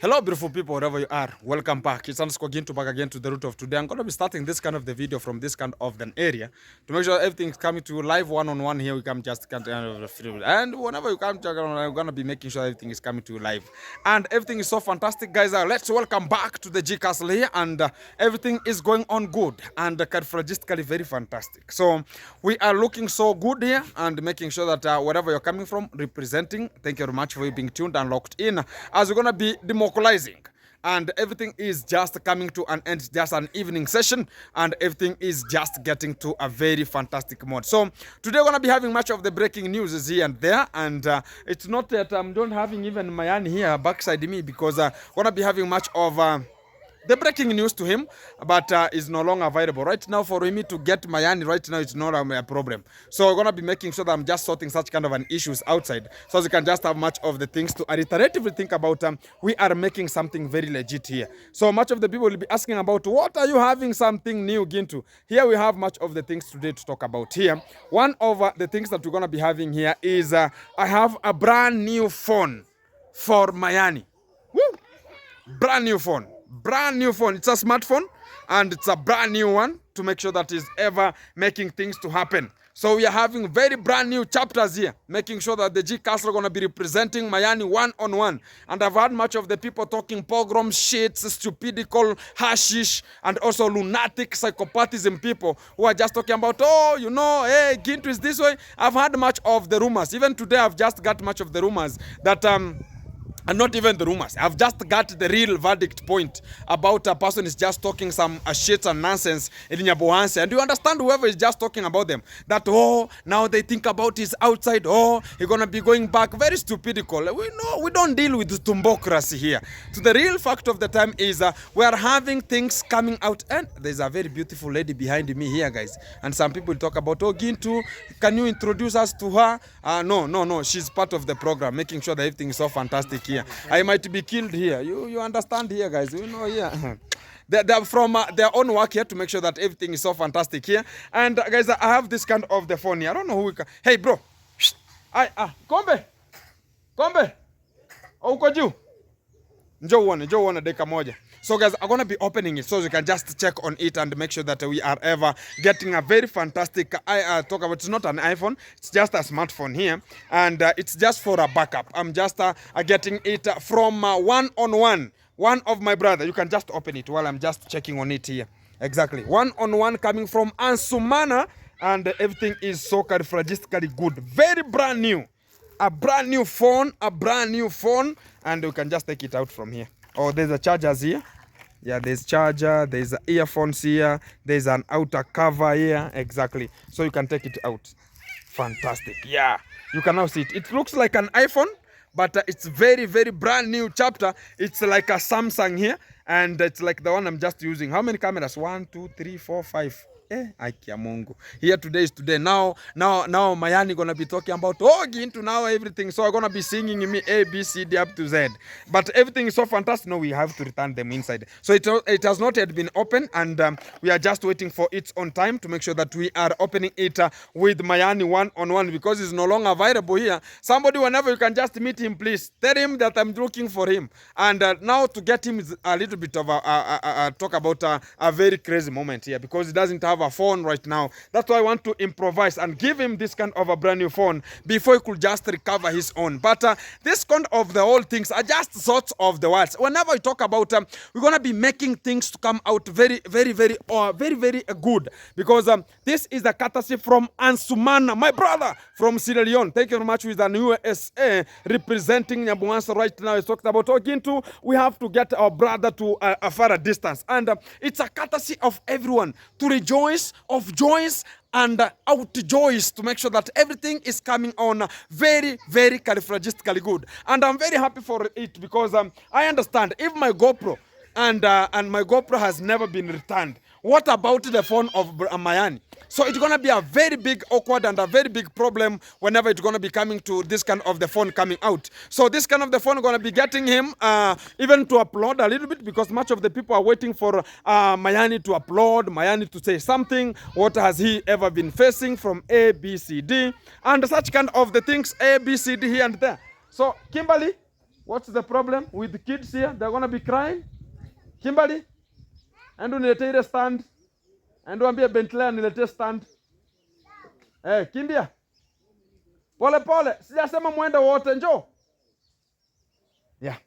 Hello, beautiful people, wherever you are. Welcome back. It's back again to the root of today. I'm going to be starting this kind of the video from this kind of an area to make sure everything is coming to live one-on-one here. We come just and whenever you come, I'm going to be making sure everything is coming to you live. And everything is so fantastic, guys. Let's welcome back to the G Castle here. And everything is going on good and cardiologically very fantastic. So we are looking so good here and making sure that wherever you're coming from, representing. Thank you very much for you being tuned and locked in. As we're going to be democratizing and everything is just coming to an end, just an evening session, and everything is just getting to a very fantastic mode. So today we're gonna be having much of the breaking news here and there, and it's not that I'm not having even Mayani here backside me, because we're gonna be having much of the breaking news to him, but is no longer available right now. For me to get Mayani right now, it's not a problem. So we're gonna be making sure that I'm just sorting such kind of an issues outside, so you can just have much of the things to iteratively think about. We are making something very legit here. So much of the people will be asking about, what are you having something new, Gintu? Here we have much of the things today to talk about here. One of the things that we're gonna be having here is I have a brand new phone for Mayani. Woo! Brand new phone. Brand new phone. It's a smartphone and it's a brand new one to make sure that is ever making things to happen. So we are having very brand new chapters here, making sure that the G Castle are going to be representing Mayani one-on-one. And I've heard much of the people talking pogrom shits, stupidical, hashish, and also lunatic psychopathism people who are just talking about, oh, you know, hey, Gintu is this way. I've heard much of the rumors. Even today I've just got much of the rumors that and not even the rumors. I've just got the real verdict point about a person is just talking some shit and nonsense in Nyabohanse. And you understand whoever is just talking about them. That, oh, now they think about his outside. Oh, he's going to be going back. Very stupidical. We know we don't deal with tumbocracy here. So the real fact of the time is we are having things coming out. And there's a very beautiful lady behind me here, guys. And some people talk about, oh, Gintu, can you introduce us to her? No. She's part of the program, making sure that everything is so fantastic here. I might be killed here. You understand here, guys. You know here. They're from their own work here to make sure that everything is so fantastic here. And guys, I have this kind of the phone here. I don't know who we can. Hey, bro. Kombe. Uko juu. Njoo uone dakika moja. So guys, I'm going to be opening it so you can just check on it and make sure that we are ever getting a very fantastic talk about. It's not an iPhone, it's just a smartphone here, and it's just for a backup. I'm just getting it from one-on-one. One of my brother. You can just open it while I'm just checking on it here. Exactly. One-on-one coming from Ansumana, and everything is so cardiologically good. Very brand new. A brand new phone, and you can just take it out from here. Oh, there's a chargers here. Yeah, there's charger, there's earphones here, there's an outer cover here. Exactly. So you can take it out. Fantastic. Yeah, you can now see it. It looks like an iPhone, but it's very, very brand new chapter. It's like a Samsung here, and it's like the one I'm just using. How many cameras? 1, 2, 3, 4, 5. Aikia Mungu. Here today is today. Now Mayani gonna be talking about Gintu now everything. So I'm gonna be singing me A, B, C, D up to Z. But everything is so fantastic. No, we have to return them inside. So it has not yet been open, and we are just waiting for its own time to make sure that we are opening it with Mayani one-on-one, because it's no longer available here. Somebody, whenever you can just meet him, please tell him that I'm looking for him. And now to get him is a little bit of a talk about a very crazy moment here, because he doesn't have a phone right now. That's why I want to improvise and give him this kind of a brand new phone before he could just recover his own. But this kind of the whole things are just sorts of the words. Whenever we talk about we're gonna be making things to come out very good, because this is a courtesy from Ansumana, my brother from Sierra Leone. Thank you very much. With an USA representing Nyabuansa right now. He's talking about Gintu. We have to get our brother to a further distance, and it's a courtesy of everyone to rejoice of joys and outjoys to make sure that everything is coming on very cardiologically good. And I'm very happy for it, because I understand if my GoPro and my GoPro has never been returned, what about the phone of Mayani? So it's going to be a very big awkward and a very big problem whenever it's going to be coming to this kind of the phone coming out. So this kind of the phone going to be getting him even to upload a little bit, because much of the people are waiting for Mayani to upload, Mayani to say something. What has he ever been facing from A, B, C, D, and such kind of the things, A, B, C, D here and there. So Kimberly, What's the problem with the kids here? They're gonna be crying. Kimberly, and uniletee stand. And ambie Bentley niletee stand. Kimbia. Pole pole. Sijasema mwende wote, njoo. Yeah.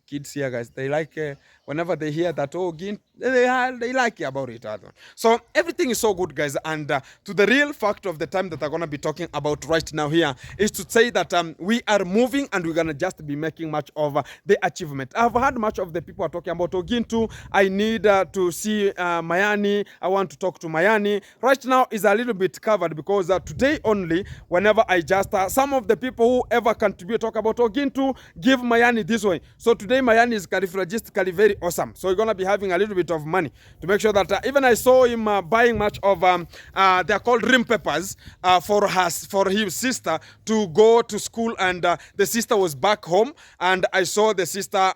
Kids here, guys, they like whenever they hear that, oh, they like about it. So everything is so good, guys. And to the real fact of the time that I'm going to be talking about right now here is to say that we are moving and we're going to just be making much of the achievement. I've heard much of the people are talking about Ogintu. I need to see Mayani. I want to talk to Mayani. Right now is a little bit covered because today only, whenever I just, some of the people who ever contribute talk about Ogintu, give Mayani this way. So today Mayani is logistically very awesome. So we're going to be having a little bit of money to make sure that even I saw him buying much of, they're called rim papers for his sister to go to school, and the sister was back home, and I saw the sister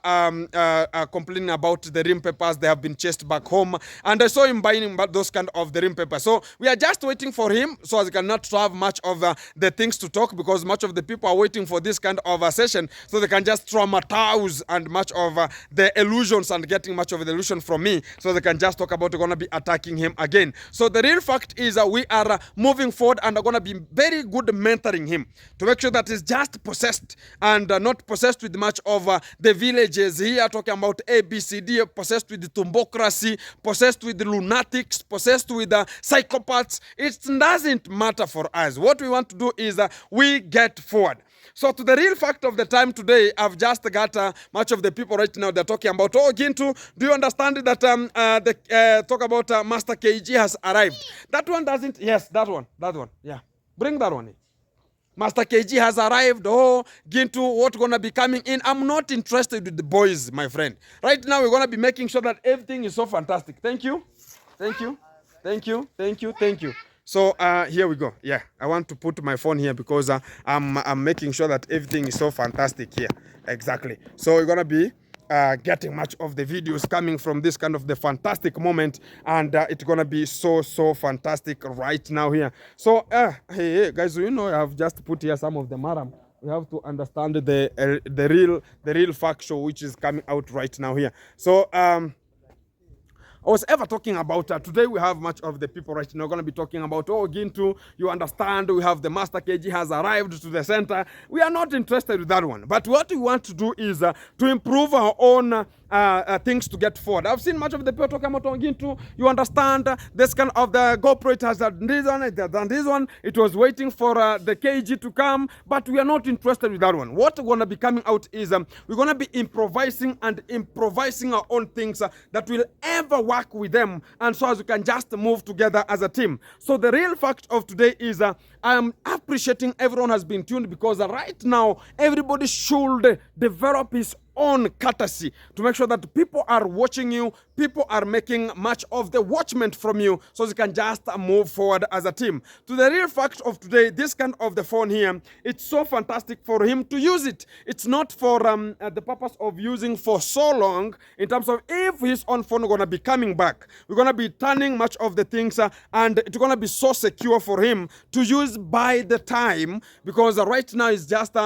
complaining about the rim papers. They have been chased back home, and I saw him buying those kind of the rim papers. So we are just waiting for him, so as he cannot have much of the things to talk, because much of the people are waiting for this kind of a session so they can just traumatize and much of the illusions and getting much of the illusion from me, so they can just talk about going to be attacking him again. So the real fact is we are moving forward and are going to be very good mentoring him to make sure that he's just possessed and not possessed with much of the villages here, talking about ABCD, possessed with the tumbocracy, possessed with the lunatics, possessed with the psychopaths. It doesn't matter for us. What we want to do is we get forward. So to the real fact of the time today, I've just got much of the people right now, they're talking about, oh, Gintu, do you understand that talk about Master KG has arrived? That one doesn't, yes, that one, yeah. Bring that one in. Master KG has arrived. Oh, Gintu, what's going to be coming in? I'm not interested with the boys, my friend. Right now, we're going to be making sure that everything is so fantastic. Thank you. Thank you. Thank you. Thank you. Thank you. So here we go. Yeah, I want to put my phone here because I'm making sure that everything is so fantastic here. Exactly. So we're gonna be getting much of the videos coming from this kind of the fantastic moment, and it's gonna be so fantastic right now here. So hey guys, you know, I've just put here some of the maram. We have to understand the real fact show which is coming out right now here. So I was ever talking about today we have much of the people right now going to be talking about, oh, Gintu, you understand, we have the Master KG has arrived to the center. We are not interested with that one. But what we want to do is to improve our own things to get forward. I've seen much of the people talking about, oh, Gintu, you understand, this kind of the GoPro, it has done this one, it has done this one. It was waiting for the KG to come, but we are not interested with that one. What we're going to be coming out is we're going to be improvising our own things that will ever work with them, and so as we can just move together as a team. So the real fact of today is I am appreciating everyone has been tuned, because right now everybody should develop his own courtesy to make sure that people are watching you, people are making much of the watchment from you, so you can just move forward as a team. To the real fact of today, this kind of the phone here, it's so fantastic for him to use it. It's not for the purpose of using for so long, in terms of if his own phone going to be coming back, we're going to be turning much of the things and it's going to be so secure for him to use by the time, because right now it's just,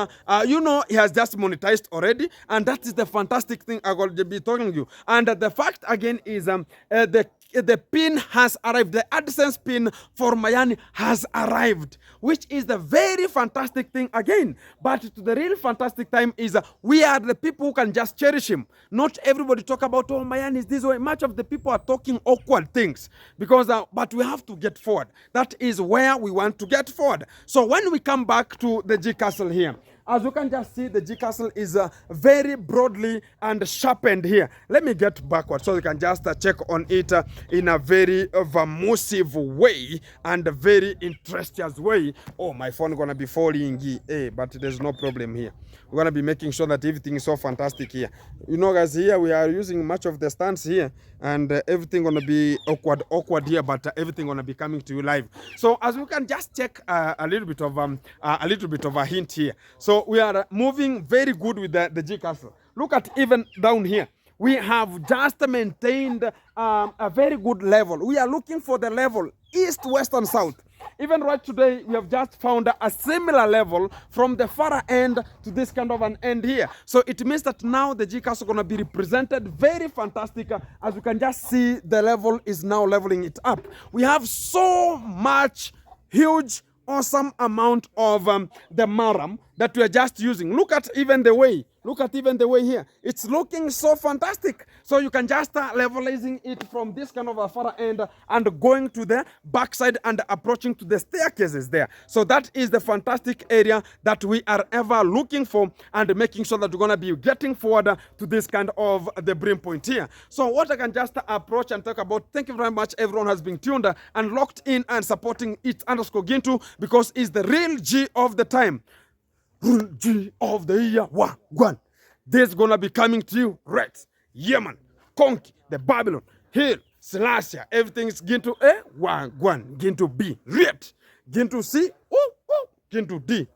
you know, he has just monetized already, and that is the fantastic thing I'm going to be talking to you. And the fact again is the pin has arrived. The AdSense pin for Mayani has arrived, which is the very fantastic thing again. But to the real fantastic time is we are the people who can just cherish him. Not everybody talk about, oh, Mayani is this way. Much of the people are talking awkward things, because but we have to get forward. That is where we want to get forward. So when we come back to the G Castle here, as you can just see, the G Castle is very broadly and sharpened here. Let me get backward so you can just check on it in a very vamusive way and a very interesting way. Oh, my phone gonna be falling, but there's no problem here. We're gonna be making sure that everything is so fantastic here. You know, guys, here we are using much of the stands here, and everything gonna be awkward here, but everything gonna be coming to you live. So as you can just check a little bit of a hint here. So we are moving very good with the G Castle. Look at even down here. We have just maintained a very good level. We are looking for the level east, west, and south. even right today, we have just found a similar level from the far end to this kind of an end here. So it means that now the G castle is going to be represented very fantastic. As you can just see, the level is now leveling it up. We have so much huge, awesome amount of the maram that we are just using. Look at even the way. Look at even the way here. It's looking so fantastic. So you can just start levelizing it from this kind of a far end and going to the backside and approaching to the staircases there. So that is the fantastic area that we are ever looking for, and making sure that we're going to be getting forward to this kind of the brim point here. So what I can just approach and talk about, thank you very much. Everyone has been tuned and locked in and supporting it underscore Gintu, because it's the real G of the time. Real G of the year, one. This is gonna be coming to you, right? Yemen, Konki, the Babylon, Hill, Selassie, everything's Gintu A, one, Gintu B, right? Gintu C, Gintu D.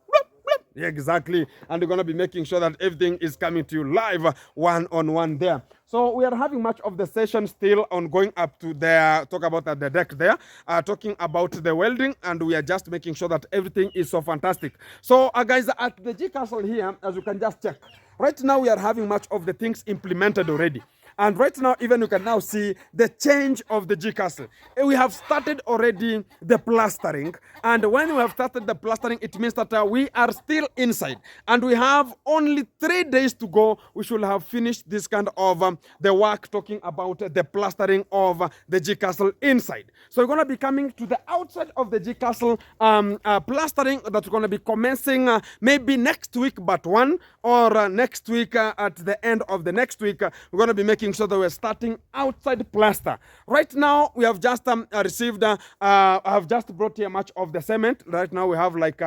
Yeah, exactly. And we're going to be making sure that everything is coming to you live, one-on-one there. So we are having much of the session still on going up to the, talk about the deck there, talking about the welding, and we are just making sure that everything is so fantastic. So guys, at the G Castle here, as you can just check, right now we are having much of the things implemented already. And right now, even you can now see the change of the G Castle. We have started already the plastering. And when we have started the plastering, it means that we are still inside. And we have only 3 days to go. We should have finished this kind of the work talking about the plastering of the G Castle inside. So we're going to be coming to the outside of the G Castle plastering that's going to be commencing maybe next week, but one, or next week at the end of the next week. We're going to be making sure that we're starting outside plaster. Right now, we have just received, I have just brought here much of the cement. Right now, we have like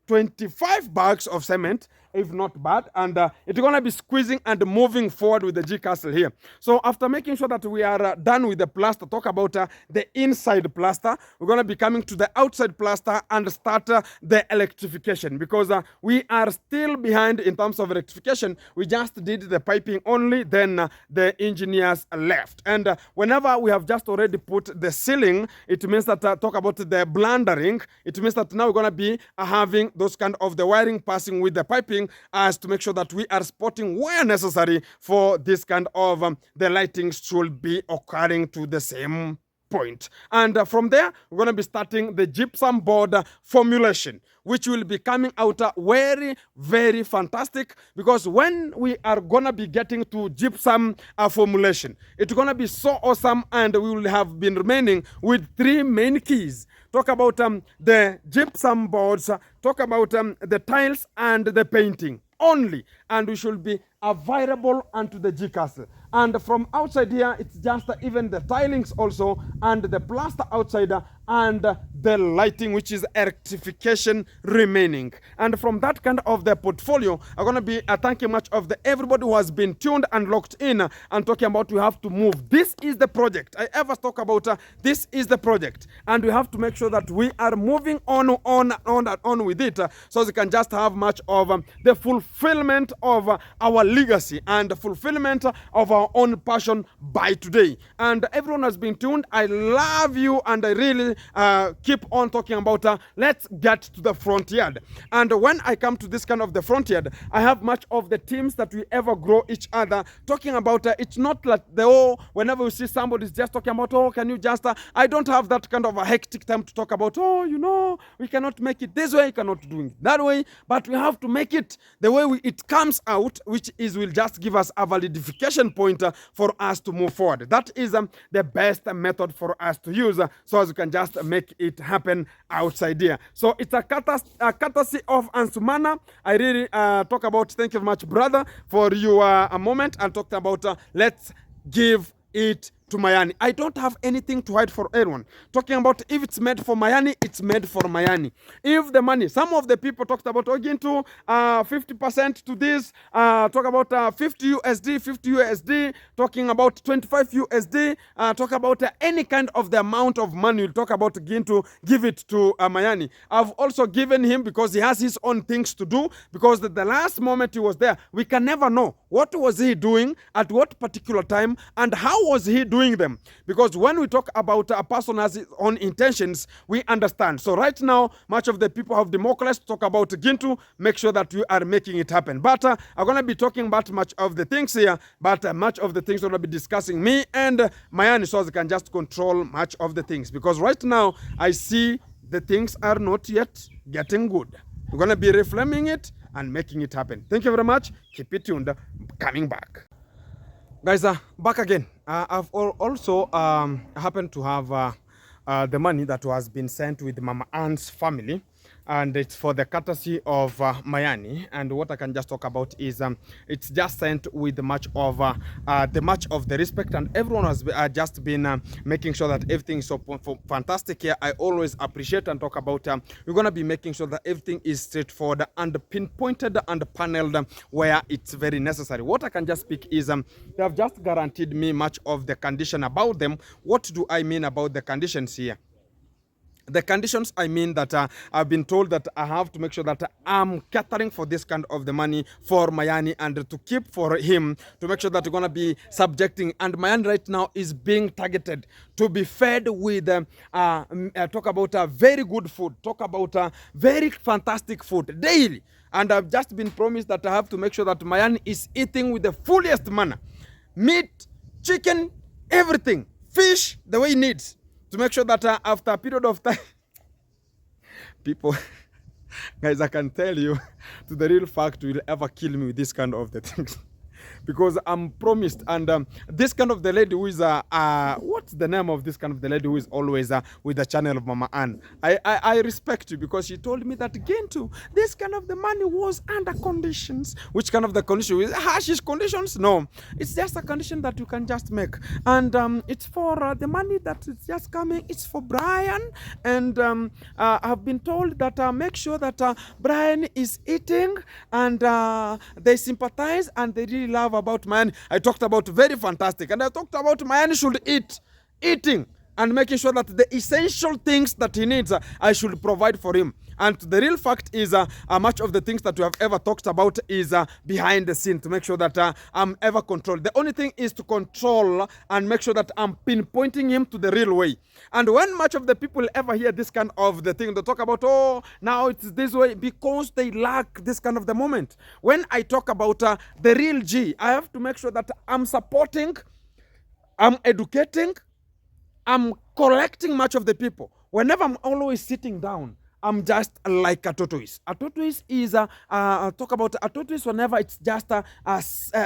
25 bags of cement, if not bad, and it's going to be squeezing and moving forward with the G Castle here. So after making sure that we are done with the plaster, talk about the inside plaster, we're going to be coming to the outside plaster and start the electrification, because we are still behind in terms of electrification. We just did the piping only, then the engineers left. And whenever we have just already put the ceiling, it means that talk about the blundering, it means that now we're going to be having those kind of the wiring passing with the piping, as to make sure that we are spotting where necessary for this kind of the lighting should be occurring to the same point. And from there, we're going to be starting the gypsum board formulation, which will be coming out very, very fantastic, because when we are going to be getting to gypsum formulation, it's going to be so awesome, and we will have been remaining with 3 main keys. Talk about the gypsum boards, talk about the tiles and the painting only, and we should be available unto the G Castle. And from outside here, it's just even the tilings also, and the plaster outside, and the lighting, which is electrification remaining. And from that kind of the portfolio, I'm going to be thanking much of the everybody who has been tuned and locked in and talking about we have to move. This is the project. I ever talk about this is the project, and we have to make sure that we are moving on with it, so we can just have much of the fulfillment of our legacy and fulfillment of our own passion by today. And everyone has been tuned. I love you, and I really keep on talking about let's get to the front yard. And when I come to this kind of the front yard, I have much of the teams that we ever grow each other, talking about it's not like whenever we see somebody is just talking about, can you just I don't have that kind of a hectic time to talk about, we cannot make it this way, cannot do it that way, but we have to make it the way it comes out, which is will just give us a validification point for us to move forward. That is the best method for us to use, so as you can just make it happen outside here. So it's a courtesy of Ansumana. I really talk about, thank you very much, brother, for your moment, and talked about let's give it to Mayani. I don't have anything to hide for anyone. Talking about if it's made for Mayani, it's made for Mayani. If the money, some of the people talked about going to 50% to this, talk about 50 USD, talking about 25 USD, talk about any kind of the amount of money we'll talk about again to give it to Mayani. I've also given him, because he has his own things to do, because the last moment he was there, we can never know what was he doing at what particular time, and how was he doing doing them. Because when we talk about a person has his own intentions, we understand. So right now, much of the people have democracy to talk about Gintu, make sure that we are making it happen. But I'm going to be talking about much of the things here, but much of the things we're going to be discussing me and Mayani, so they can just control much of the things. Because right now, I see the things are not yet getting good. We're going to be reframing it and making it happen. Thank you very much. Keep it tuned. Coming back. Guys, back again. I've also happened to have the money that has been sent with Mama Ann's family. And it's for the courtesy of Mayani. And what I can just talk about is it's just sent with much of the respect, and everyone has just been making sure that everything is so fantastic here. I always appreciate and talk about we're going to be making sure that everything is straightforward and pinpointed and paneled where it's very necessary. What I can just speak is they have just guaranteed me much of the condition about them. What do I mean about the conditions here? The conditions, I mean that I've been told that I have to make sure that I'm catering for this kind of the money for Mayani and to keep for him, to make sure that we're going to be subjecting. And Mayani right now is being targeted to be fed with, talk about very good food, talk about very fantastic food daily. And I've just been promised that I have to make sure that Mayani is eating with the fullest manner. Meat, chicken, everything, fish, the way he needs. To make sure that after a period of time, people, guys, I can tell you, to the real fact, will ever kill me with this kind of the things. Because I'm promised, and this kind of the lady who is what's the name of this kind of the lady who is always with the channel of Mama Ann? I respect you, because she told me that Gintu, this kind of the money was under conditions. Which kind of the condition? Harsh conditions? No, it's just a condition that you can just make, and it's for the money that is just coming. It's for Brian, and I've been told that make sure that Brian is eating, and they sympathize and they really love about Mayani. I talked about very fantastic, and I talked about Mayani should eating and making sure that the essential things that he needs I should provide for him. And the real fact is much of the things that we have ever talked about is behind the scene, to make sure that I'm ever controlled. The only thing is to control and make sure that I'm pinpointing him to the real way. And when much of the people ever hear this kind of the thing, they talk about, oh, now it's this way, because they lack this kind of the moment. When I talk about the real G, I have to make sure that I'm supporting, I'm educating, I'm collecting much of the people. Whenever I'm always sitting down, I'm just like a tortoise. A tortoise is talk about a tortoise whenever it's just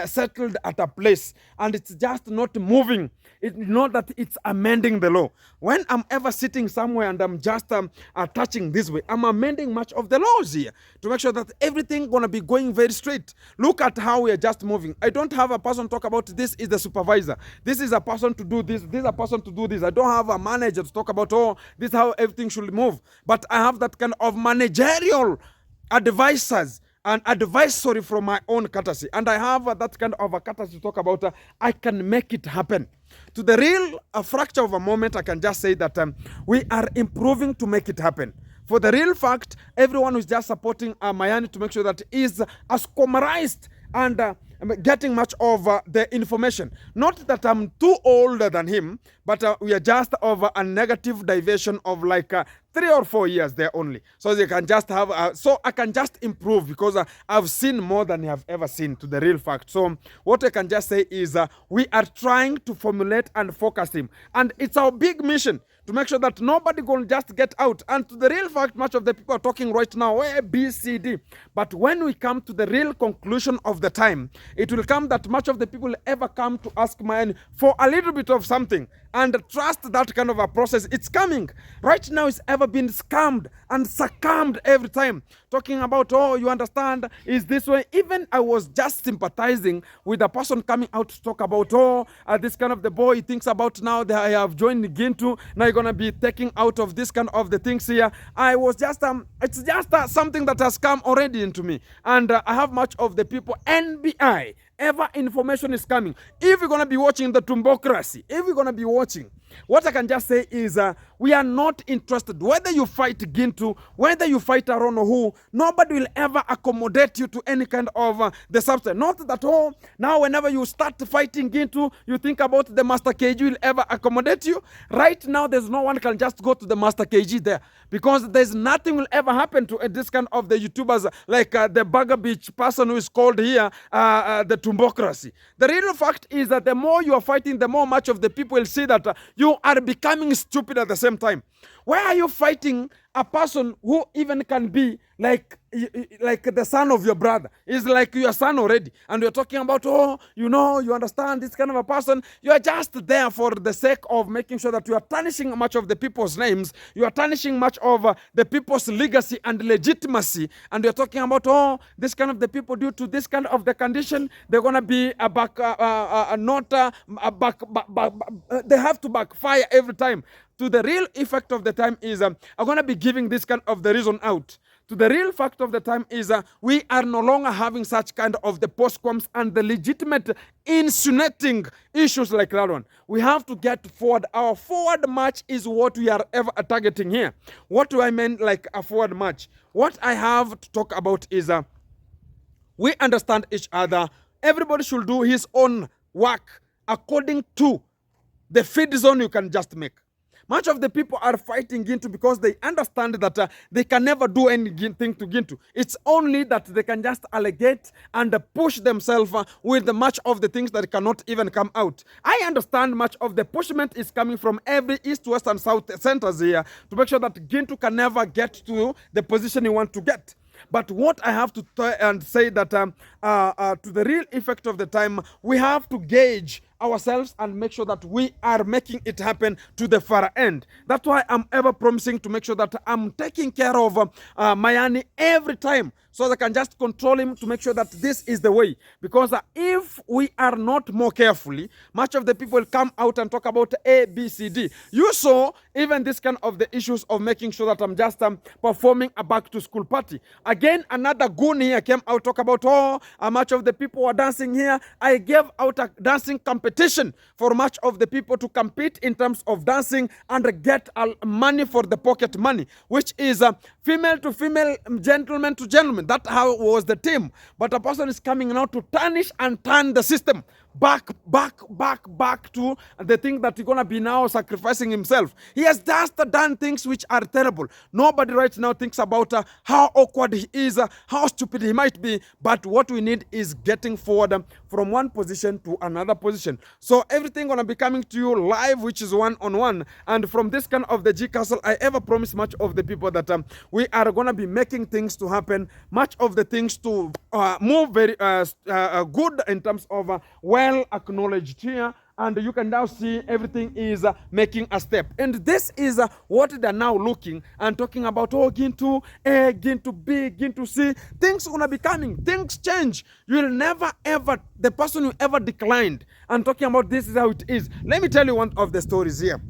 settled at a place and it's just not moving. It's not that it's amending the law. When I'm ever sitting somewhere and I'm just touching this way, I'm amending much of the laws here to make sure that everything gonna be going very straight. Look at how we are just moving. I don't have a person talk about this is the supervisor. This is a person to do this. This is a person to do this. I don't have a manager to talk about, oh, this is how everything should move. But I have that kind of managerial advisors and advisory from my own courtesy, and I have that kind of a courtesy to talk about. I can make it happen. To the real fracture of a moment, I can just say that we are improving to make it happen. For the real fact, everyone who's just supporting Mayani to make sure that is as commerized and getting much of the information. Not that I'm too older than him, but we are just of a negative deviation of like 3 or 4 years there only. So they can just have, so I can just improve, because I've seen more than you have ever seen, to the real fact. So what I can just say is we are trying to formulate and focus him. And it's our big mission to make sure that nobody gonna just get out. And to the real fact, much of the people are talking right now, A, B, C, D. But when we come to the real conclusion of the time, it will come that much of the people ever come to ask Mayani for a little bit of something. And trust that kind of a process. It's coming. Right now, it's ever been scammed and succumbed every time. Talking about, oh, you understand, is this way. Even I was just sympathizing with a person coming out to talk about, oh, this kind of the boy he thinks about now that I have joined Gintu. Now you're going to be taking out of this kind of the things here. I was just, it's just something that has come already into me. And I have much of the people, NBI, ever information is coming. If you're going to be watching the Tumbocracy, if you're going to be watching, what I can just say is we are not interested. Whether you fight Gintu, whether you fight Arono who, nobody will ever accommodate you to any kind of the substance. Not that, oh, now whenever you start fighting Gintu, you think about the Master KG will ever accommodate you. Right now, there's no one can just go to the Master KG there, because there's nothing will ever happen to this kind of the YouTubers, like the Burger Beach person who is called here the Tumbocracy. The real fact is that the more you are fighting, the more much of the people will see that you are becoming stupid at the same time. Why are you fighting a person who even can be like the son of your brother? Is like your son already, and you're talking about, oh, you know, you understand this kind of a person. You are just there for the sake of making sure that you are tarnishing much of the people's names. You are tarnishing much of the people's legacy and legitimacy, and you're talking about, oh, this kind of the people, due to this kind of the condition, they're gonna be they have to backfire every time. To the real effect of the time is, I'm going to be giving this kind of the reason out. To the real fact of the time is, we are no longer having such kind of the postcoms and the legitimate insinuating issues like that one. We have to get forward. Our forward march is what we are ever targeting here. What do I mean like a forward march? What I have to talk about is, we understand each other. Everybody should do his own work according to the feed zone you can just make. Much of the people are fighting Gintu because they understand that they can never do anything to Gintu. It's only that they can just allegate and push themselves with much of the things that cannot even come out. I understand much of the pushment is coming from every east, west, and south centers here to make sure that Gintu can never get to the position you want to get. But what I have to and say that to the real effect of the time, we have to gauge ourselves and make sure that we are making it happen to the far end. That's why I'm ever promising to make sure that I'm taking care of Mayani every time, so that I can just control him to make sure that this is the way. Because if we are not more carefully, much of the people will come out and talk about A, B, C, D. You saw even this kind of the issues of making sure that I'm just performing a back to school party. Again, another goon here came out talk about, oh, much of the people were dancing here. I gave out a dancing competition for much of the people to compete in terms of dancing and get money for the pocket money, which is female to female, gentleman to gentleman. That how was the team. But a person is coming now to tarnish and turn the system back to the thing that he's gonna be now sacrificing himself. He has just done things which are terrible. Nobody right now thinks about how awkward he is, how stupid he might be, but what we need is getting forward from one position to another position. So everything gonna be coming to you live, which is one-on-one. And from this kind of the G Castle, I ever promise much of the people that we are gonna be making things to happen, much of the things to move very good in terms of well acknowledged here, and you can now see everything is making a step. And this is what they're now looking and talking about, oh, Gintu A, Gintu B, Gintu C. Things are going to be coming. Things change. You will never ever, the person who ever declined and talking about this is how it is. Let me tell you one of the stories here.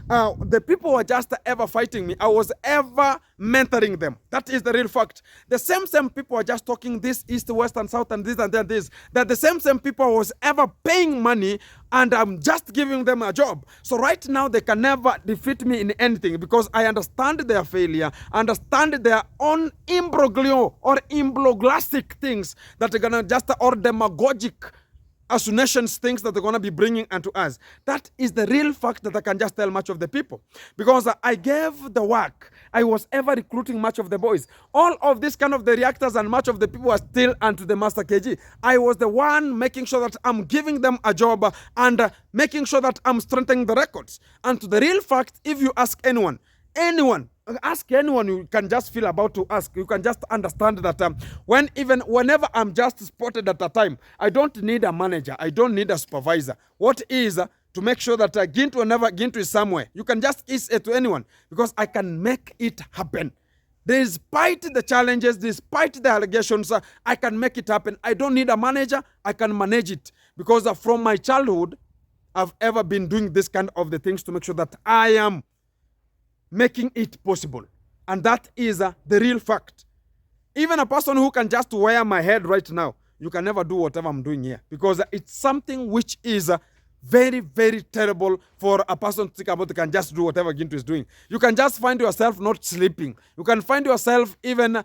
The people were just ever fighting me. I was ever mentoring them. That is the real fact. The same people are just talking this east, west, and south, and this and that. This that the same people was ever paying money, and I'm just giving them a job. So right now they can never defeat me in anything, because I understand their failure, understand their own imbroglio or imbloglastic things that are gonna just or demagogic as nations things that they're going to be bringing unto us. That is the real fact that I can just tell much of the people. Because I gave the work. I was ever recruiting much of the boys. All of this kind of the reactors and much of the people are still unto the Master KG. I was the one making sure that I'm giving them a job and making sure that I'm strengthening the records. And to the real fact, if you ask anyone, ask anyone you can just feel about to ask, you can just understand that whenever I'm just spotted at a time, I don't need a manager, I don't need a supervisor. What is to make sure that Gintu, whenever Gintu is somewhere, you can just say to anyone, because I can make it happen. Despite the challenges, despite the allegations, I can make it happen. I don't need a manager, I can manage it. Because from my childhood, I've ever been doing this kind of the things to make sure that I am making it possible. And that is the real fact. Even a person who can just wear my head right now, you can never do whatever I'm doing here, because it's something which is very, very terrible for a person to think about. They can just do whatever Gintu is doing. You can just find yourself not sleeping. You can find yourself even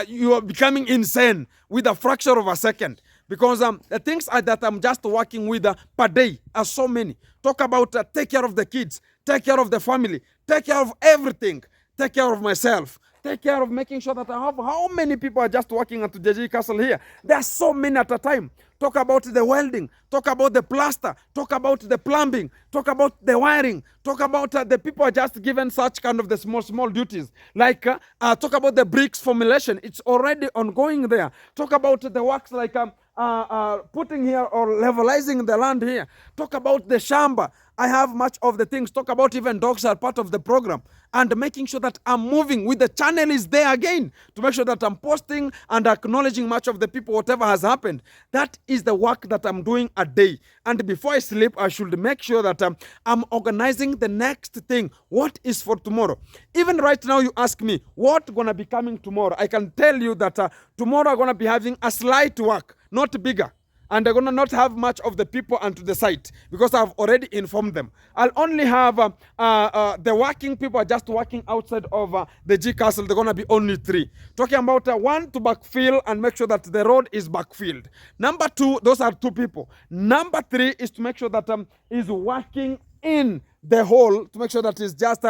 you are becoming insane with a fraction of a second. Because the things that I'm just working with per day are so many. Talk about take care of the kids, take care of the family, take care of everything, take care of myself, take care of making sure that I have how many people are just working at the JG Castle here. There are so many at a time. Talk about the welding, talk about the plaster, talk about the plumbing, talk about the wiring, talk about the people are just given such kind of the small duties. Like talk about the bricks formulation. It's already ongoing there. Talk about the works like putting here or levelizing the land here. Talk about the shamba. I have much of the things. Talk about even dogs are part of the program and making sure that I'm moving with the channel is there again to make sure that I'm posting and acknowledging much of the people, whatever has happened. That is the work that I'm doing a day. And before I sleep, I should make sure that I'm organizing the next thing. What is for tomorrow? Even right now, you ask me, what gonna be coming tomorrow? I can tell you that tomorrow I'm gonna be having a slight work, not bigger. And they're going to not have much of the people onto the site because I've already informed them. I'll only have the working people are just working outside of the G Castle. They're going to be only 3. Talking about 1 to backfill and make sure that the road is backfilled. Number 2, those are 2 people. Number 3 is to make sure that is working in the hole to make sure that it's just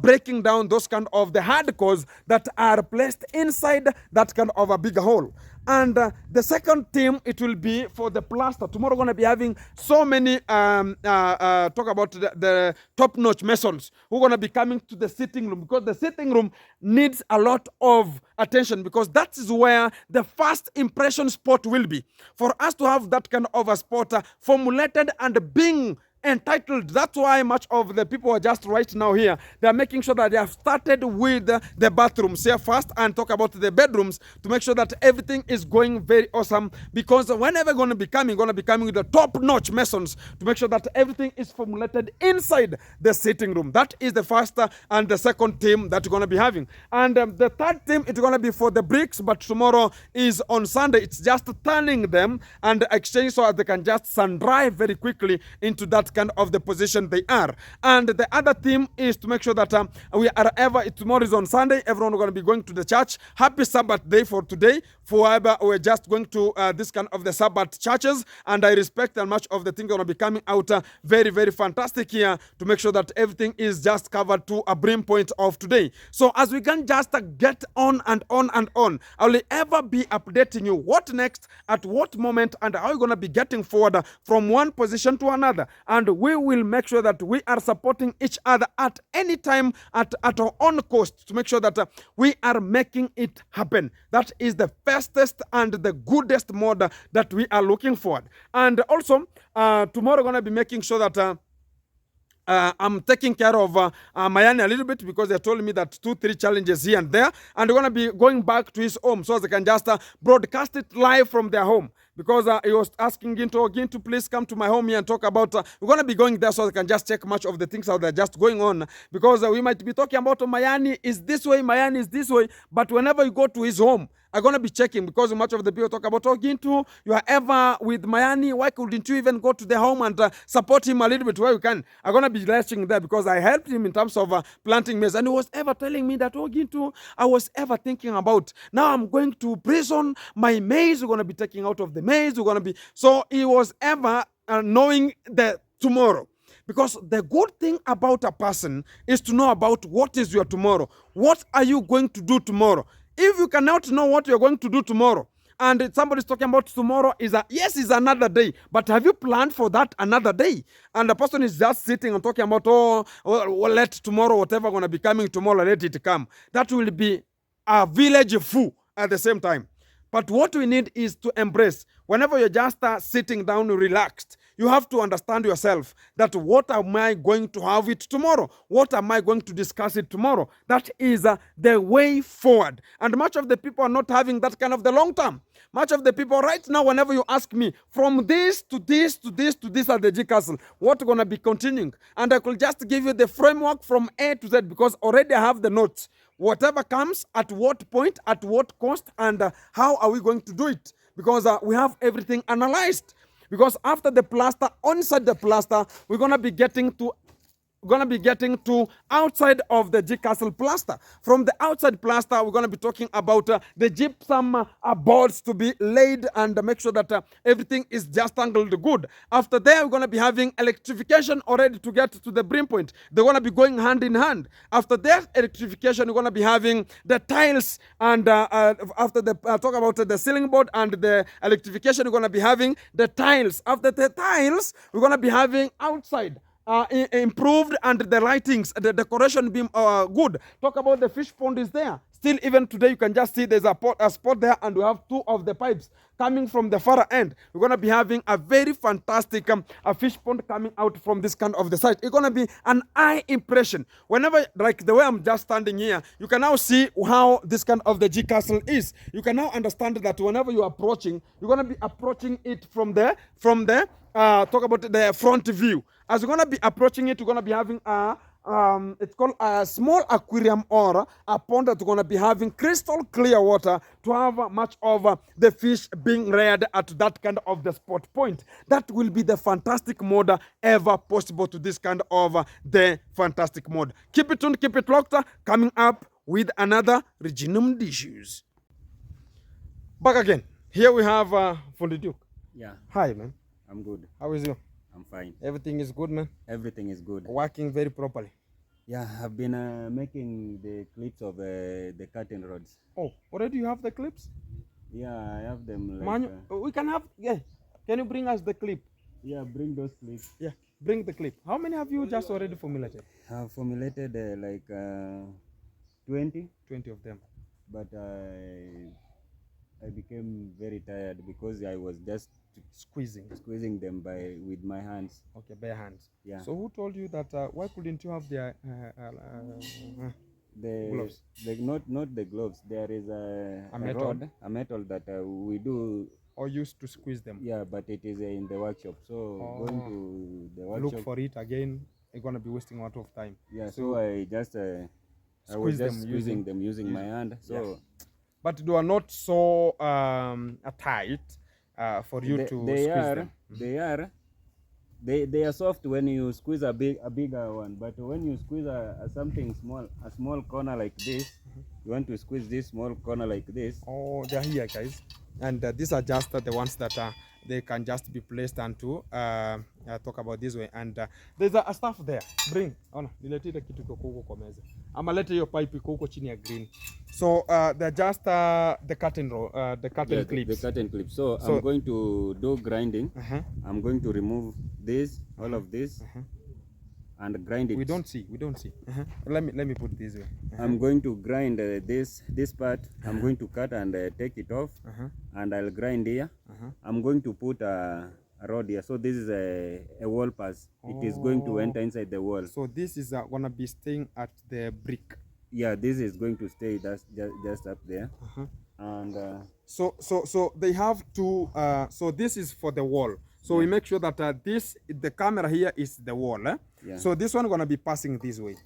breaking down those kind of the hardcores that are placed inside that kind of a bigger hole. And the second team, it will be for the plaster. Tomorrow we're going to be having so many, talk about the top-notch masons who are going to be coming to the sitting room because the sitting room needs a lot of attention because that is where the first impression spot will be. For us to have that kind of a spot formulated and being entitled. That's why much of the people are just right now here. They are making sure that they have started with the bathrooms here first and talk about the bedrooms to make sure that everything is going very awesome because whenever going to be coming with the top-notch masons to make sure that everything is formulated inside the sitting room. That is the first and the second team that we're going to be having. And the third team is going to be for the bricks, but tomorrow is on Sunday. It's just turning them and exchange so that they can just sun dry very quickly into that kind of the position they are. And the other theme is to make sure that we are ever, tomorrow is on Sunday, everyone is going to be going to the church. Happy Sabbath day for today. Forever, we're just going to this kind of the Sabbath churches, and I respect and much of the things going to be coming out very, very fantastic here to make sure that everything is just covered to a brim point of today. So as we can just get on and on and on, I will ever be updating you what next, at what moment, and how you're going to be getting forward from one position to another. And we will make sure that we are supporting each other at any time at our own cost to make sure that we are making it happen. That is the fastest and the goodest mode that we are looking forward. And also, tomorrow we're going to be making sure that I'm taking care of Mayani a little bit because they told me that 2-3 challenges here and there, and they're going to be going back to his home so they can just broadcast it live from their home. Because he was asking Gintu, please come to my home here and talk about, we're going to be going there so they can just check much of the things out there just going on. Because we might be talking about Mayani is this way, Mayani is this way, but whenever you go to his home, I'm going to be checking because much of the people talk about, Gintu, you are ever with Mayani, why couldn't you even go to the home and support him a little bit where you can? I'm going to be latching there because I helped him in terms of planting maize. And he was ever telling me that, Gintu, I was ever thinking about, now I'm going to prison, my maize, we're going to be taking out of the maize, we're going to be, so he was ever knowing the tomorrow. Because the good thing about a person is to know about what is your tomorrow. What are you going to do tomorrow? If you cannot know what you're going to do tomorrow, and somebody's talking about tomorrow yes, is another day, but have you planned for that another day? And the person is just sitting and talking about, let tomorrow, whatever going to be coming tomorrow, let it come. That will be a village fool at the same time. But what we need is to embrace. Whenever you're just sitting down relaxed, you have to understand yourself that what am I going to have it tomorrow? What am I going to discuss it tomorrow? That is the way forward. And much of the people are not having that kind of the long term. Much of the people right now, whenever you ask me, from this to this to this to this at the G Castle, what's going to be continuing? And I could just give you the framework from A to Z because already I have the notes. Whatever comes, at what point, at what cost, and how are we going to do it? Because we have everything analyzed. because after the plaster, inside the plaster, we're gonna be getting to outside of the G-Castle plaster. From the outside plaster, we're going to be talking about the gypsum boards to be laid and make sure that everything is just angled good. After there, we're going to be having electrification already to get to the brim point. They're going to be going hand in hand. After that electrification, we're going to be having the tiles, and after the talk about the ceiling board and the electrification, we're going to be having the tiles. After the tiles, we're going to be having outside improved, and the lightings, the decoration being good. Talk about the fish pond is there. Still, even today, you can just see there's a spot there, and we have two of the pipes coming from the far end. We're going to be having a very fantastic a fish pond coming out from this kind of the site. It's going to be an eye impression. Whenever, like the way I'm just standing here, you can now see how this kind of the G-Castle is. You can now understand that whenever you're approaching, you're going to be approaching it from the talk about the front view. As we're going to be approaching it, we're going to be having it's called a small aquarium or a pond that we're going to be having crystal clear water to have much of the fish being reared at that kind of the spot point. That will be the fantastic mode ever possible to this kind of the fantastic mode. Keep it tuned, keep it locked. Coming up with another Reginum Dishes. Back again. Here we have Fundi Duke. Yeah. Hi, man. I'm good. How is you? I'm fine. Everything is good, man? Everything is good. Working very properly. Yeah, I've been making the clips of the curtain rods. Oh, already you have the clips? Yeah, I have them. Like, we can have, yeah. Can you bring us the clip? Yeah, bring those clips. Yeah, bring the clip. How many have you just already formulated? I've formulated like 20. 20 of them. But I became very tired because I was just squeezing them with my hands. Okay, bare hands. Yeah. So who told you that? Why couldn't you have the gloves? Not the gloves. There is a metal that we do. Or used to squeeze them. Yeah, but it is in the workshop. So going to the workshop. Look for it again. You're gonna be wasting a lot of time. Yeah. So I just I was just squeezing them using my hand. So. Yeah. But they are not so tight for you to squeeze them. They are soft when you squeeze a bigger one, but when you squeeze something small, a small corner like this, you want to squeeze this small corner like this. Oh, they're here, guys, and these are just the ones that they can just be placed and to talk about this way. And there's a stuff there. Bring. Ona, niletee kitu kiko huko kwa meza. Ama lete hiyo pipe iko huko chini ya green. So they're just the curtain clips. The curtain clips. So I'm going to do grinding. I'm going to remove this, all of this, and grind it. We don't see. Let me put it this way. I'm going to grind this part. I'm going to cut and take it off, and I'll grind here. I'm going to put a rod here. So this is a wall pass. It is going to enter inside the wall. So this is gonna be staying at the brick. Yeah, this is going to stay just up there. And so they have to. So this is for the wall. So we make sure that the camera here is the wall. Yeah. So this one gonna be passing this way.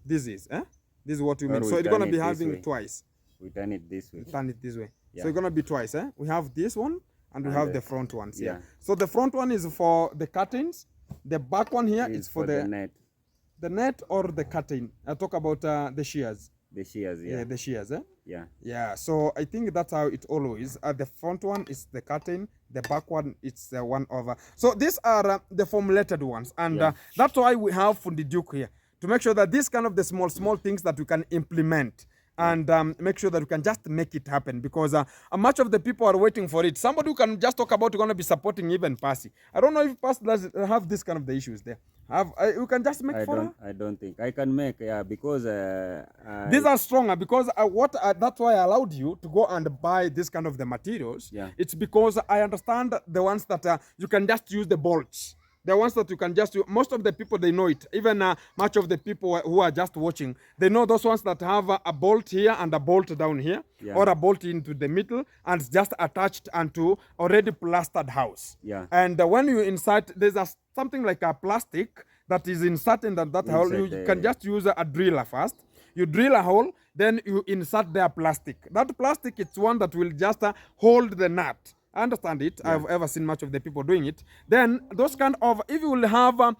This is what you mean. So it's gonna be having twice. We turn it this way. Turn it this way. Yeah. So it's gonna be twice. We have this one and we have the front ones. Yeah. So the front one is for the curtains. The back one here is for the net. The net or the curtain. I talk about the shears. The shears, yeah. Yeah, the shears, Yeah. Yeah, so I think that's how it always. The front one is the curtain, the back one it's the one over. So these are the formulated ones, and that's why we have Fundi Duke here to make sure that these kind of the small things that we can implement and make sure that we can just make it happen, because much of the people are waiting for it. Somebody who can just talk about going to be supporting even Percy. I don't know if Percy does have this kind of the issues there. You can just make I don't think I can make, because these are stronger, because that's why I allowed you to go and buy this kind of the materials. Yeah. It's because I understand the ones that you can just use the bolts. The ones that you can just use. Most of the people, they know it. Even much of the people who are just watching, they know those ones that have a bolt here and a bolt down here, or a bolt into the middle, and it's just attached onto already plastered house. Yeah. And when you insert, there's something like a plastic that is inserted in that hole. You can just use a driller first. You drill a hole, then you insert their plastic. That plastic, it's one that will just hold the nut. I understand it. I've ever seen much of the people doing it. Then those kind of, if you will have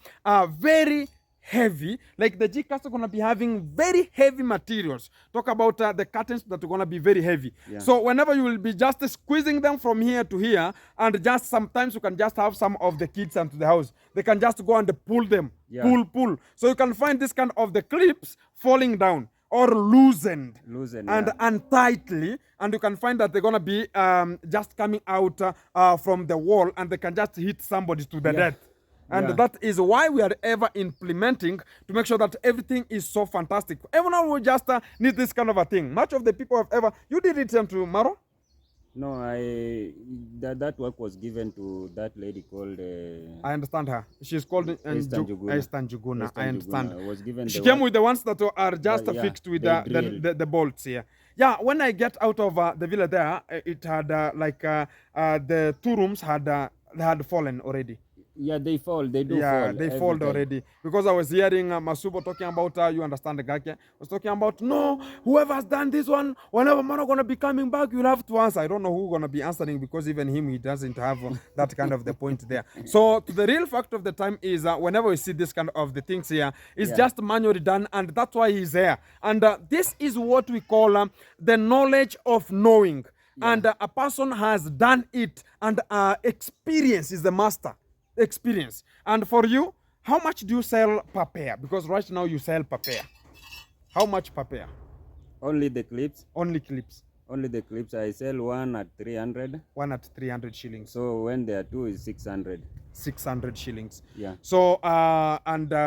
very heavy, like the G-cast are going to be having very heavy materials. Talk about the curtains that are going to be very heavy. So whenever you will be just squeezing them from here to here, and just sometimes you can just have some of the kids into the house. They can just go and pull them, pull. So you can find this kind of the clips falling down or loosened and tightly, and you can find that they're gonna be just coming out from the wall, and they can just hit somebody to the death. And that is why we are ever implementing to make sure that everything is so fantastic. Everyone will just need this kind of a thing. Much of the people have ever, you did it to Maro? No, that work was given to that lady called. I understand her. She's called Esther Njuguna. I understand. Was given she came with the ones that are just fixed with the bolts here. Yeah, when I get out of the villa there, it had the 2 rooms had fallen already. Yeah, they fall. They do fall. Yeah, they fall already. Because I was hearing Masubo talking about, you understand the Gake, was talking about, no, whoever has done this one, whenever Mano going to be coming back, you'll have to answer. I don't know who's going to be answering, because even him, he doesn't have that kind of the point there. So the real fact of the time is whenever we see this kind of the things here, it's just manually done, and that's why he's here. And this is what we call the knowledge of knowing. And a person has done it, and experience is the master. Experience. And for you, how much do you sell per pair? Because right now you sell per pair. How much per pair? Only the clips. Only clips. Only the clips. I sell one at 300. One at 300 shillings. So when there are 2 is 600. 600 shillings. Yeah. So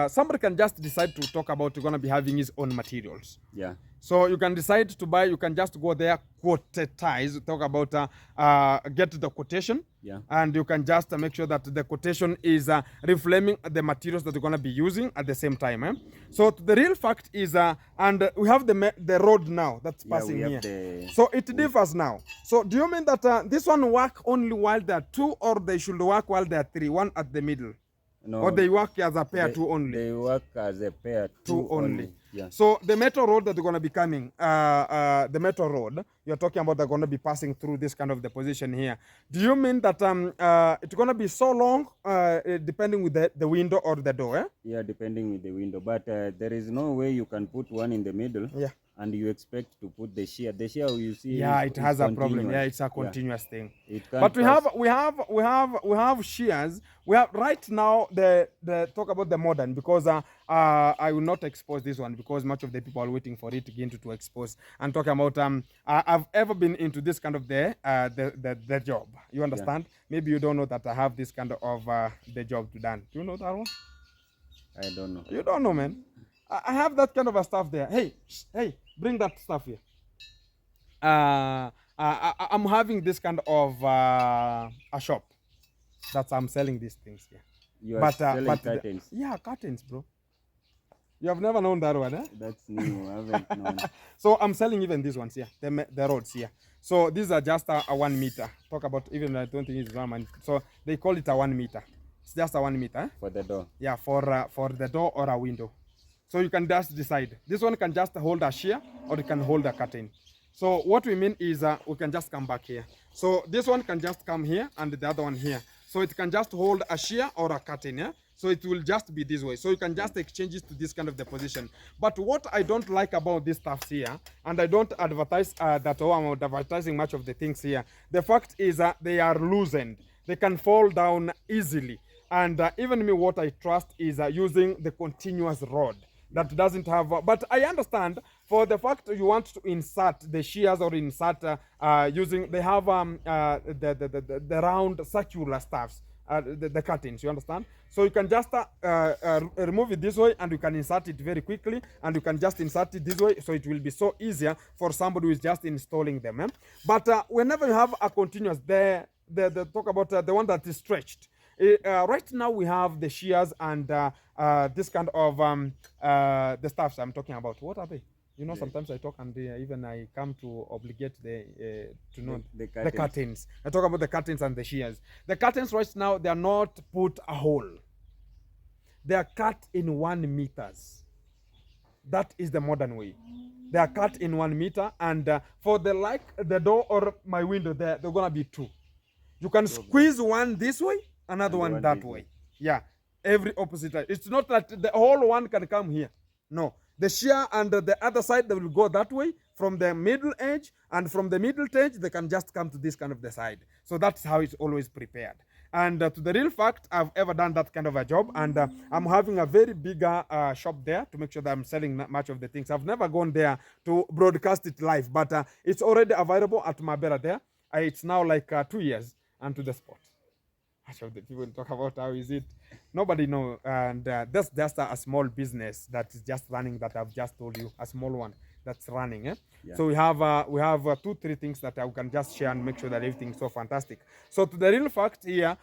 somebody can just decide to talk about going to be having his own materials. Yeah. So you can decide to buy, you can just go there, quotize, talk about, get the quotation. Yeah. And you can just make sure that the quotation is reflecting the materials that you're going to be using at the same time. So the real fact is, and we have the road now that's passing here. So it differs now. So do you mean that this one work only while there are 2, or they should work while there are 3, one at the middle? No, or they work as a pair 2 only? They work as a pair 2 only. Yeah. So the metro road that are going to be coming, the metro road, you're talking about, they're going to be passing through this kind of the position here. Do you mean that it's going to be so long, depending with the window or the door? Eh? Yeah, depending with the window. But there is no way you can put one in the middle. Yeah. And you expect to put the shear. The shear you see. Yeah, it has a problem. Yeah, it's a continuous thing. But we have shears. We have right now the talk about the modern, because I will not expose this one because much of the people are waiting for it again to expose. And talking about I've ever been into this kind of the job. You understand? Yeah. Maybe you don't know that I have this kind of the job to done. Do you know that one? I don't know. You don't know, man. I have that kind of a stuff there. Hey, bring that stuff here. I'm having this kind of a shop that I'm selling these things here. You are selling curtains? Yeah, curtains, bro. You have never known that one, eh? That's new. I haven't known. So I'm selling even these ones here, the rods here. So these are just a 1 meter. Talk about, even I don't think it's 1 meter. So they call it a 1 meter. It's just a 1 meter. Eh? For the door? Yeah, for the door or a window. So you can just decide. This one can just hold a shear, or it can hold a curtain. So what we mean is we can just come back here. So this one can just come here, and the other one here. So it can just hold a shear or a curtain, yeah? So it will just be this way. So you can just exchange it to this kind of the position. But what I don't like about these stuffs here, and I don't advertise that, oh, I'm advertising much of the things here. The fact is that they are loosened. They can fall down easily. And even me, what I trust is using the continuous rod. That doesn't have, but I understand for the fact you want to insert the shears or insert using, they have the round circular stuffs, the curtains, you understand? So you can just remove it this way, and you can insert it very quickly, and you can just insert it this way, so it will be so easier for somebody who is just installing them. But whenever you have a continuous, the talk about the one that is stretched. Right now we have the shears and this kind of the stuffs I'm talking about. What are they? You know, sometimes I talk and even I come to obligate to know the curtains. I talk about the curtains and the shears. The curtains right now, they are not put a hole. They are cut in 1 meters. That is the modern way. They are cut in 1 meter, and for the door or my window there, they're gonna be 2. You can squeeze one this way, another one that way. Yeah, every opposite side. It's not that the whole one can come here. No, the shear and the other side, they will go that way from the middle edge, and from the middle edge they can just come to this kind of the side. So that's how it's always prepared. And to the real fact, I've ever done that kind of a job, and I'm having a very bigger shop there to make sure that I'm selling much of the things. I've never gone there to broadcast it live, but it's already available at Mabera there. It's now like 2 years and to the spot. Much of the people talk about how is it. Nobody know, and that's just a small business that is just running, that I've just told you, a small one that's running. Yeah. So we have 2-3 things that I can just share and make sure that everything's so fantastic. So to the real fact here,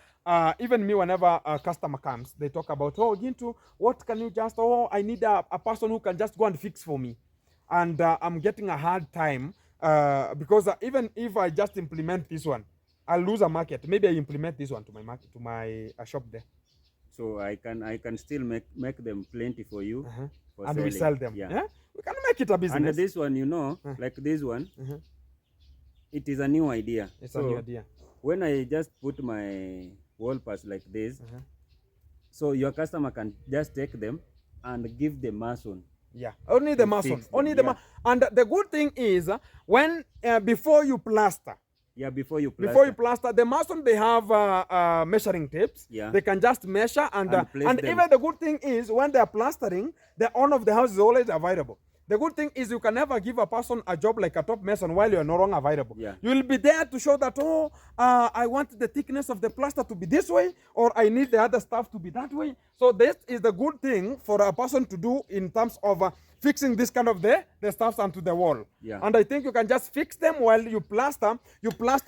even me, whenever a customer comes, they talk about, oh, Gintu, what can you just, oh, I need a person who can just go and fix for me. And I'm getting a hard time because even if I just implement this one, I'll lose a market. Maybe I implement this one to my market, to my shop there. So I can still make them plenty for you, for and selling. We sell them. Yeah, we can make it a business. And this one, you know, like this one, it is a new idea. It's a new idea. When I just put my wall pass like this, so your customer can just take them and give the mason. Yeah, only the mason. Only the mason. And the good thing is, when before you plaster. Yeah, before you plaster, the mason, they have measuring tapes. Yeah. They can just measure and even the good thing is, when they are plastering, the owner of the house is always available. The good thing is, you can never give a person a job like a top mason while you are no longer available. Yeah. You will be there to show that, oh, I want the thickness of the plaster to be this way, or I need the other stuff to be that way. So this is the good thing for a person to do in terms of fixing this kind of the stuffs onto the wall. Yeah. And I think you can just fix them while you plaster,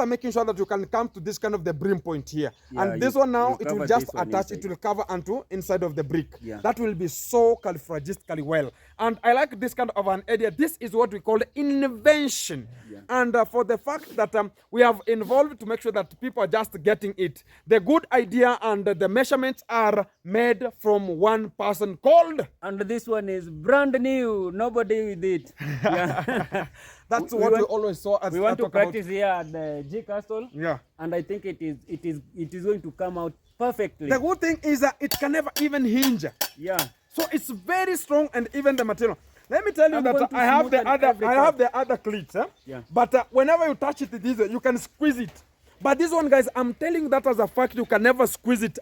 making sure that you can come to this kind of the brim point here. Yeah, and this one now, it will just attach, it will cover onto inside of the brick. Yeah. That will be so califragistically well. And I like this kind of an idea. This is what we call invention. Yeah. And for the fact that we have involved to make sure that people are just getting it. The good idea and the measurements are made from one person called. And this one is brand new. Nobody with it. Yeah. That's what we always saw. We want to practice here at the G Castle. Yeah. And I think it is going to come out perfectly. The good thing is that it can never even hinge. Yeah. So it's very strong, and even the material. Let me tell you that I have the other cleats. Yeah. But whenever you touch it, you can squeeze it. But this one, guys, I'm telling you that as a fact, you can never squeeze it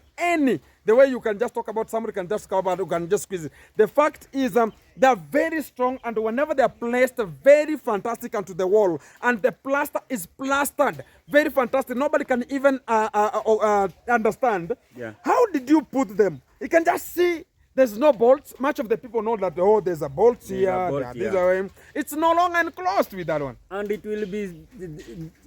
the way you can just talk about somebody can just cover, you can just squeeze it. The fact is they're very strong, and whenever they're placed, very fantastic onto the wall, and the plaster is plastered, very fantastic. Nobody can even understand. Yeah. How did you put them? You can just see. There's no bolts. Much of the people know that, oh, there's a bolt here. It's no longer enclosed with that one. And it will be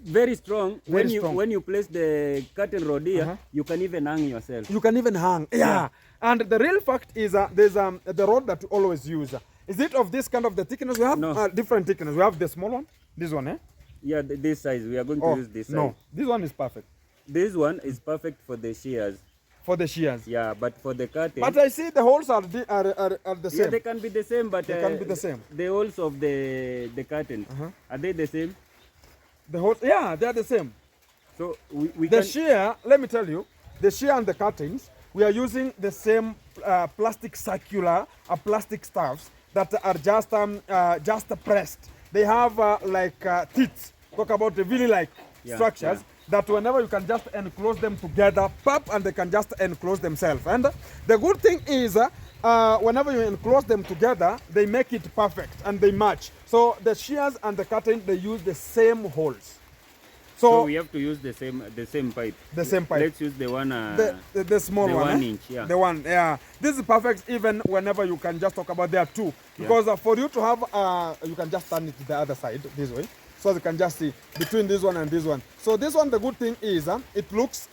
very strong. When you place the curtain rod here, you can even hang yourself. You can even hang. Yeah. And the real fact is there's the rod that we always use. Is it of this kind of the thickness? We have different thickness. We have the small one. This one, eh? Yeah, this size. We are going to use this size. No, this one is perfect. This one is perfect for the shears. For the shears. Yeah, but for the curtain. But I see the holes are the same. Yeah, they can be the same, but they can be the same. The holes of the curtain, are they the same? The holes, yeah, they are the same. So we the shear, let me tell you, the shear and the curtains, we are using the same plastic circular plastic stuffs that are just pressed. They have teeth. Talk about the really structures. Yeah. That whenever you can just enclose them together, and they can just enclose themselves. And the good thing is, whenever you enclose them together, they make it perfect and they match. So the shears and the curtain, they use the same holes. So we have to use the same pipe. The same pipe. Let's use the one. The small one. 1 inch. Yeah. The one. Yeah. This is perfect. Even whenever you can just talk about there too, because for you to have, you can just turn it to the other side this way. So you can just see between this one and this one. So this one, the good thing is it looks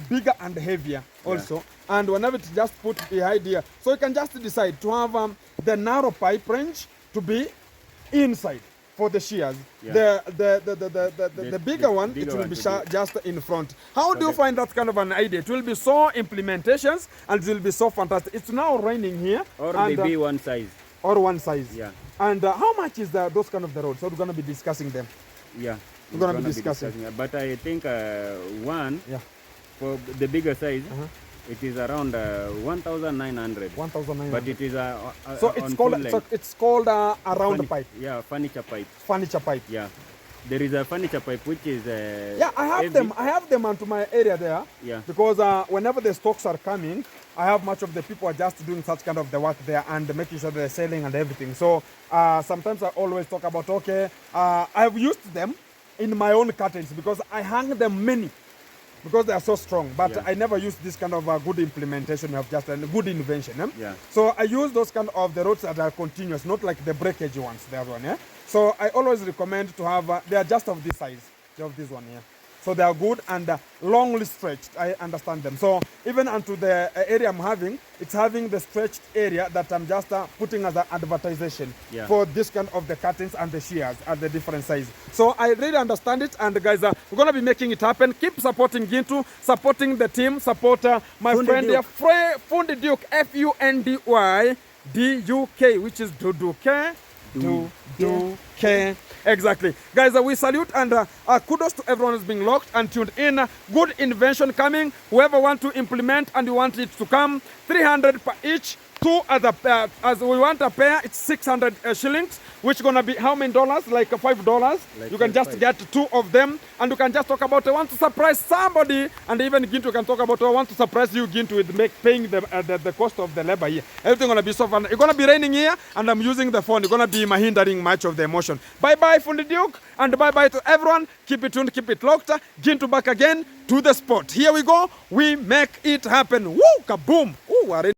bigger and heavier also. Yeah. And whenever it's just put behind here, so you can just decide to have the narrow pipe range to be inside for the shears. Yeah. The bigger one, it will be just in front. How do you find that kind of an idea? It will be so implementations, and it will be so fantastic. It's now raining here. Or maybe one size. Or one size. Yeah. And how much is those kind of the roads? So we're going to be discussing them. Yeah. we're gonna be discussing. But I think one, Yeah. for the bigger size, it is around 1,900. 1,900. But it is so it's called a round pipe. Yeah, furniture pipe. Furniture pipe. Yeah. There is a furniture pipe which is yeah, I have them. I have them onto my area there. Yeah. Because whenever the stocks are coming, I have much of the people are just doing such kind of the work there and making sure they're selling and everything. So sometimes I always talk about, okay, I've used them in my own curtains because I hang them many because they are so strong. But Yeah. I never use this kind of good implementation of just a good invention. Yeah. So I use those kind of the roads that are continuous, not like the breakage ones. That one. Yeah. So I always recommend to have. They are just of this size. They of this one here. So they are good and longly stretched. I understand them. So even onto the area I'm having, it's having the stretched area that I'm just putting as an advertisement for this kind of the curtains and the shears at the different size. So I really understand it. And guys, we're going to be making it happen. Keep supporting Gintu, supporting the team, support my friend here, Fundi Duke, Fundy-Duke, which is Duduke. Exactly. Guys, we salute and kudos to everyone who's being locked and tuned in. Good invention coming. Whoever want to implement and you want it to come, 300 per each. Two other as we want a pair, it's 600 shillings, which gonna be how many dollars? Like $5. Like you can just get two of them, and you can just talk about I want to surprise somebody, and even Gintu can talk about I want to surprise you, Gintu, with paying the cost of the labor here. Everything gonna be so fun. It's gonna be raining here, and I'm using the phone. It's gonna be hindering much of the emotion. Bye bye, Fundi Duke, and bye bye to everyone. Keep it tuned, keep it locked. Gintu back again to the spot. Here we go. We make it happen. Woo, kaboom. Ooh,